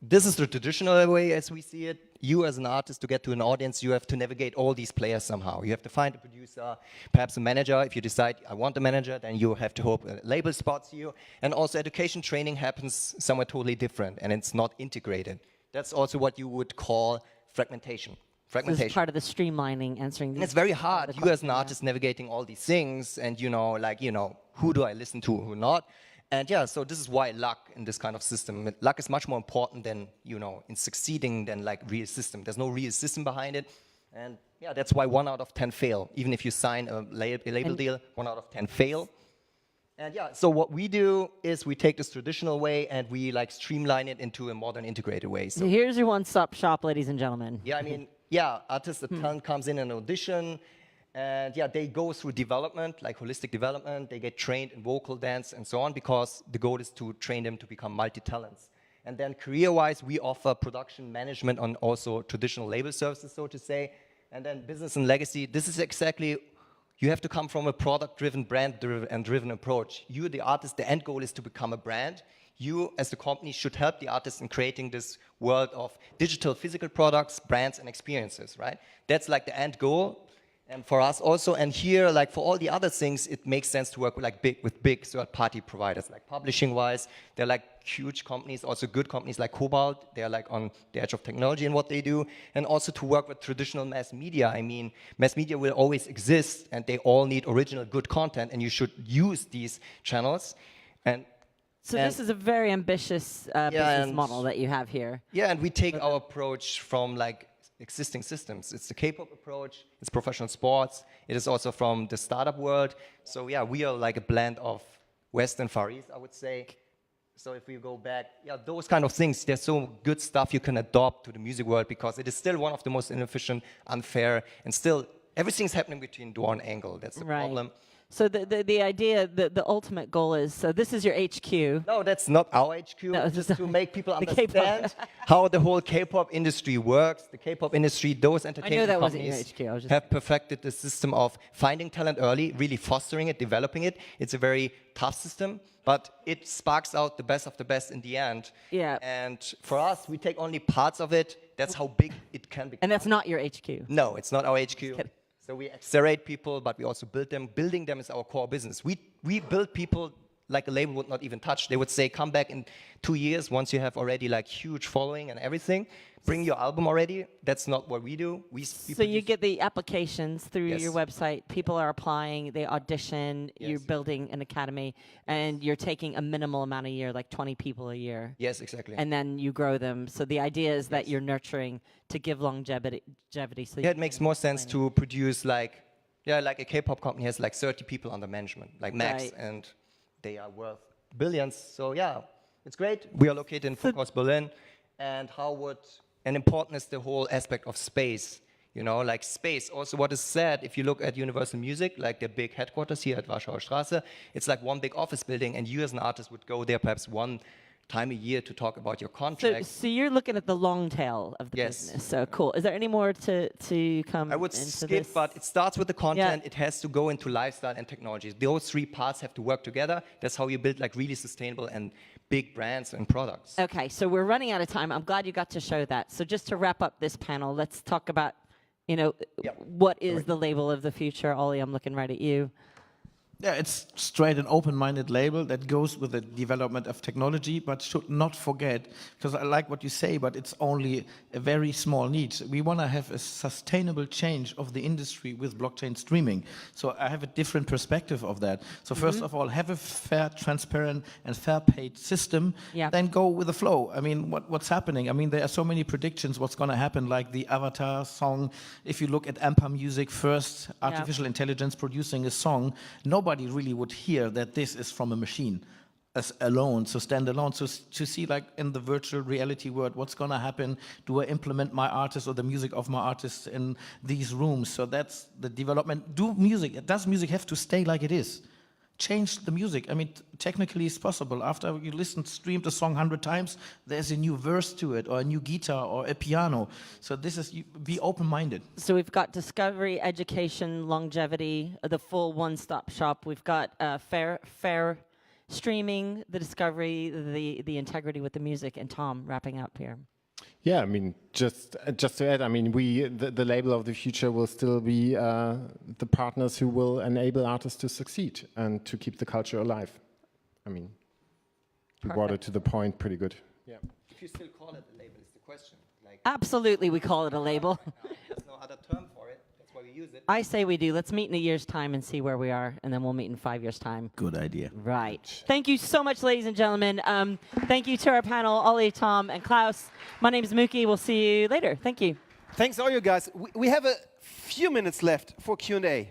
this is the traditional way as we see it. you as an artist, to get to an audience, you have to navigate all these players somehow. You have to find a producer, perhaps a manager. If you decide, I want a manager, then you have to hope a label spots you. And also education training happens somewhere totally different, and it's not integrated. That's also what you would call fragmentation. So this is part of the streamlining, answering these. And it's very hard, you as an artist navigating all these things, and who do I listen to, who not? And yeah, so this is why luck in this kind of system, luck is much more important than, in succeeding than like real system. There's no real system behind it. And yeah, that's why 1 out of 10 fail. Even if you sign a label deal, 1 out of 10 fail. And yeah, so what we do is we take this traditional way and we like streamline it into a modern integrated way. So here's your one-stop shop, ladies and gentlemen. Yeah, I mean, yeah, artist, the talent comes in an audition. And yeah, they go through development, like holistic development. They get trained in vocal, dance, and so on, because the goal is to train them to become multi-talents. And then career-wise, we offer production management on also traditional label services, so to say. And then business and legacy, this is exactly, you have to come from a product-driven, brand-driven approach. You, the artist, the end goal is to become a brand. You, as the company, should help the artist in creating this world of digital, physical products, brands, and experiences, right? That's like the end goal. And for us also, and here, like for all the other things, it makes sense to work with big third-party providers, like publishing-wise. They're like huge companies, also good companies like Cobalt. They're like on the edge of technology in what they do. And also to work with traditional mass media. I mean, mass media will always exist, and they all need original, good content, and you should use these channels. So this is a very ambitious business model that you have here. Yeah, and we take our approach from like existing systems. It's the K-pop approach, it's professional sports, it is also from the startup world. So yeah, we are like a blend of West and Far East, I would say. So if we go back, yeah, those kind of things, there's so good stuff you can adopt to the music world, because it is still one of the most inefficient, unfair, and still everything's happening between door and angle. That's the problem. So the idea, the ultimate goal is, so this is your HQ. No, that's not our HQ. No, just to make people understand how the whole K-pop industry works. The K-pop industry, those entertainment companies have perfected the system of finding talent early, really fostering it, developing it. It's a very tough system, but it sparks out the best of the best in the end. Yeah. And for us, we take only parts of it. That's how big it can become. And that's not your HQ? No, it's not our HQ. So we accelerate people, but we also build them. Building them is our core business. We build people like a label would not even touch. They would say, come back in 2 years once you have already like huge following and everything. Bring your album already. That's not what we do. So you get the applications through your website. People are applying. They audition. You're building an academy, and you're taking a minimal amount a year, like 20 people a year. Yes, exactly. And then you grow them. So the idea is that you're nurturing to give longevity. So yeah, it makes more sense to produce like a K-pop company has like 30 people under management, like max, and they are worth billions. So yeah, it's great. We are located in Focus, Berlin, and and important is the whole aspect of space, like space. Also what is said, if you look at Universal Music, like their big headquarters here at Warschauer Straße, it's like one big office building, and you as an artist would go there perhaps one time a year to talk about your contract. So you're looking at the long tail of the business. So cool. Is there any more to come I would skip, but it starts with the content. It has to go into lifestyle and technology. Those 3 parts have to work together. That's how you build like really sustainable and big brands and products. Okay, so we're running out of time. I'm glad you got to show that. So just to wrap up this panel, let's talk about, what is the label of the future? Ollie, I'm looking right at you. Yeah, it's straight an open-minded label that goes with the development of technology, but should not forget, because I like what you say, but it's only a very small niche. We want to have a sustainable change of the industry with blockchain streaming. So I have a different perspective of that. So first of all, have a fair, transparent, and fair-paid system. Then go with the flow. I mean, what's happening? I mean, there are so many predictions what's going to happen, like the Avatar song. If you look at Ampa Music first, artificial intelligence producing a song, nobody really would hear that this is from a machine alone, so stand alone. So to see like in the virtual reality world, what's going to happen? Do I implement my artist or the music of my artist in these rooms? So that's the development. Does music have to stay like it is? Change the music. I mean, technically it's possible. After you stream the song 100 times, there's a new verse to it, or a new guitar, or a piano. So this is, be open-minded. So we've got discovery, education, longevity, the full one-stop shop. We've got fair streaming, the discovery, the integrity with the music, and Tom wrapping up here. Yeah, I mean, just to add, I mean, the label of the future will still be the partners who will enable artists to succeed and to keep the culture alive. I mean, you brought it to the point pretty good. Yeah. If you still call it a label, is the question. Like, Absolutely, we call it a label. there's no other term for it. That's why we use it. I say we do. Let's meet in a year's time and see where we are, and then we'll meet in 5 years' time. Good idea. Right. Thank you so much, ladies and gentlemen. Thank you to our panel, Ollie, Tom, and Klaus. My name is Muki. We'll see you later. Thank you. Thanks all you guys. We have a few minutes left for Q&A.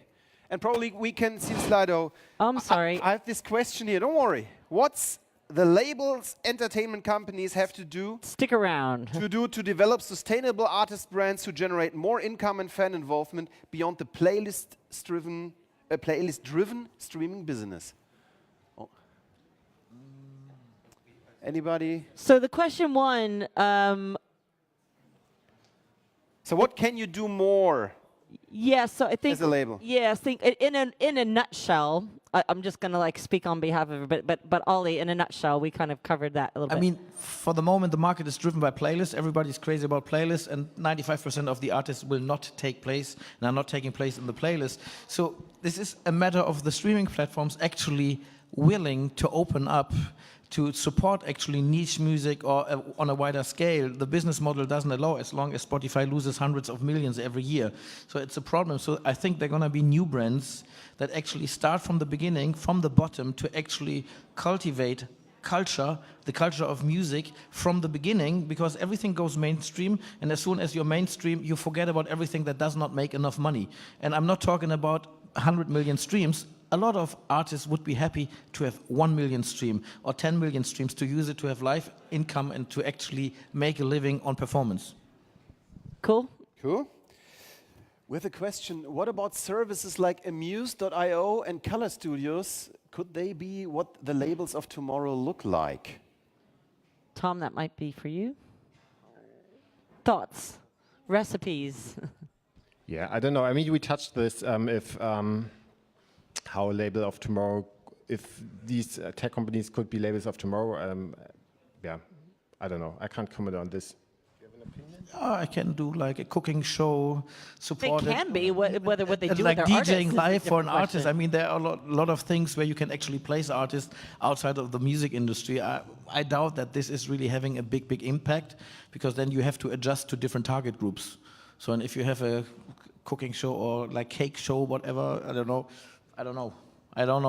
And probably we can see the Slido. I'm sorry. I have this question here. Don't worry. What's the labels entertainment companies have to do Stick around. to develop sustainable artist brands who generate more income and fan involvement beyond the playlist-driven streaming business? Oh. Anybody? So the question one, So what can you do more yeah, so I think as a label? Yeah, I think in a nutshell, I'm just gonna like speak on behalf of it, but Ollie, in a nutshell, we kind of covered that a little bit. I mean, for the moment, the market is driven by playlists. Everybody's crazy about playlists, and 95% of the artists will not take place and are not taking place in the playlist. So this is a matter of the streaming platforms actually willing to open up to support actually niche music or on a wider scale. The business model doesn't allow, as long as Spotify loses hundreds of millions every year. So it's a problem. So I think there are going to be new brands that actually start from the beginning, from the bottom, to actually cultivate culture, the culture of music from the beginning, because everything goes mainstream, and as soon as you're mainstream, you forget about everything that does not make enough money. And I'm not talking about 100 million streams. A lot of artists would be happy to have 1 million stream or 10 million streams, to use it to have live income and to actually make a living on performance. Cool. Cool. With a question, what about services like Amuse.io and Color Studios? Could they be what the labels of tomorrow look like? Tom, that might be for you. Thoughts, recipes. Yeah, I don't know. I mean, we touched this, how a label of tomorrow, if these tech companies could be labels of tomorrow. Yeah, I don't know. I can't comment on this. Do you have an opinion? I can do like a cooking show, supported. They can be, whether what they do like with their DJing artists is a live for an different artist. question. I mean, there are a lot of things where you can actually place artists outside of the music industry. I doubt that this is really having a big impact, because then you have to adjust to different target groups. So, and if you have a cooking show or like cake show, whatever, I don't know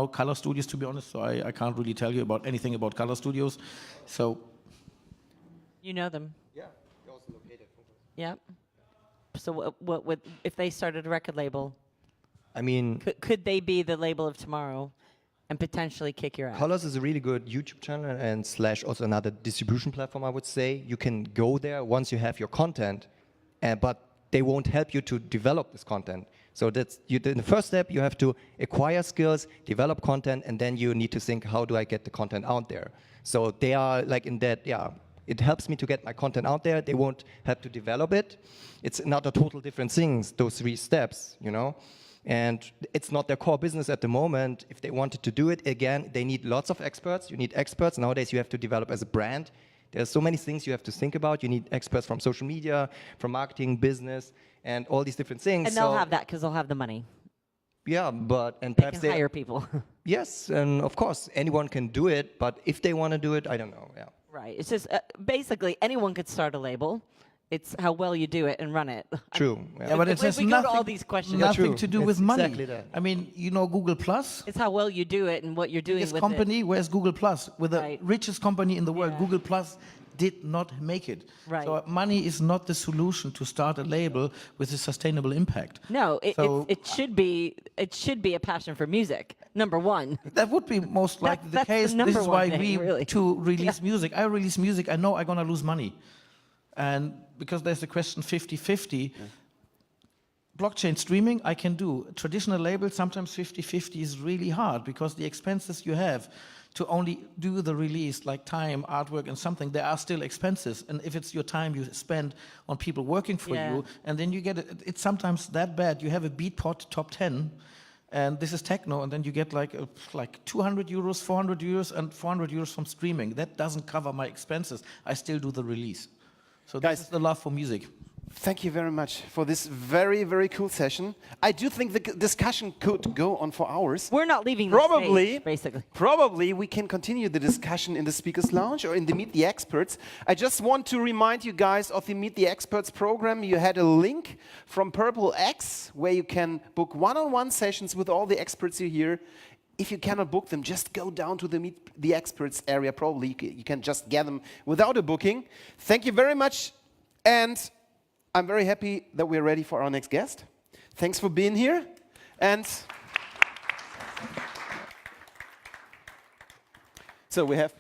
Color Studios, to be honest, so I can't really tell you about anything about Color Studios. So You know them. Yeah, they're also located. Yeah. So what would, if they started a record label, I mean, could they be the label of tomorrow and potentially kick your ass? Colors is a really good YouTube channel and / also another distribution platform, I would say. You can go there once you have your content, but they won't help you to develop this content. So that's in the first step, you have to acquire skills, develop content, and then you need to think, how do I get the content out there? So they are like in that, yeah, it helps me to get my content out there. They won't help to develop it. It's not a total different things, those 3 steps, you know? And it's not their core business at the moment. If they wanted to do it, again, they need lots of experts. You need experts. Nowadays, you have to develop as a brand. There's so many things you have to think about. You need experts from social media, from marketing, business, and all these different things. And they'll have that because they'll have the money. Yeah, but and They perhaps can hire people. Yes, and of course anyone can do it. But if they want to do it, I don't know. Yeah. Right. It's just basically anyone could start a label. It's how well you do it and run it. True. yeah, but it has we go to all nothing, these questions. nothing to do It's with money. exactly that. I mean, you know, Google Plus. It's how well you do it and what you're doing This with company, where's Google Plus? With the Right. richest company in the world, Yeah. Google Plus did not make it. Right. So money is not the solution to start a label with a sustainable impact. it. No, So- it should be a passion for music. Number one. That would be most likely the that's the case. number This is one why thing, we really. to release music. I release music. I know I'm gonna lose money, and because there's the question 50-50. Blockchain streaming I can do. Traditional labels sometimes 50-50 is really hard, because the expenses you have to only do the release, like time, artwork, and something, there are still expenses. And if it's your time you spend on people working for Yeah. you, and then you get it, it's sometimes that bad. You have a Beatport top 10, and this is techno, and then you get like 200 euros, 400 euros, and 400 euros from streaming. That doesn't cover my expenses. I still do the release. So Guys, this is the love for music. thank you very much for this very, very cool session. I do think the discussion could go on for hours. We're not leaving the stage, basically. Probably we can continue the discussion in the Speakers Lounge or in the Meet the Experts. I just want to remind you guys of the Meet the Experts program. You had a link from Purple X where you can book one-on-one sessions with all the experts you hear. If you cannot book them, just go down to the Meet the Experts area. Probably you can just get them without a booking. Thank you very much. And I'm very happy that we're ready for our next guest. Thanks for being here. And so we have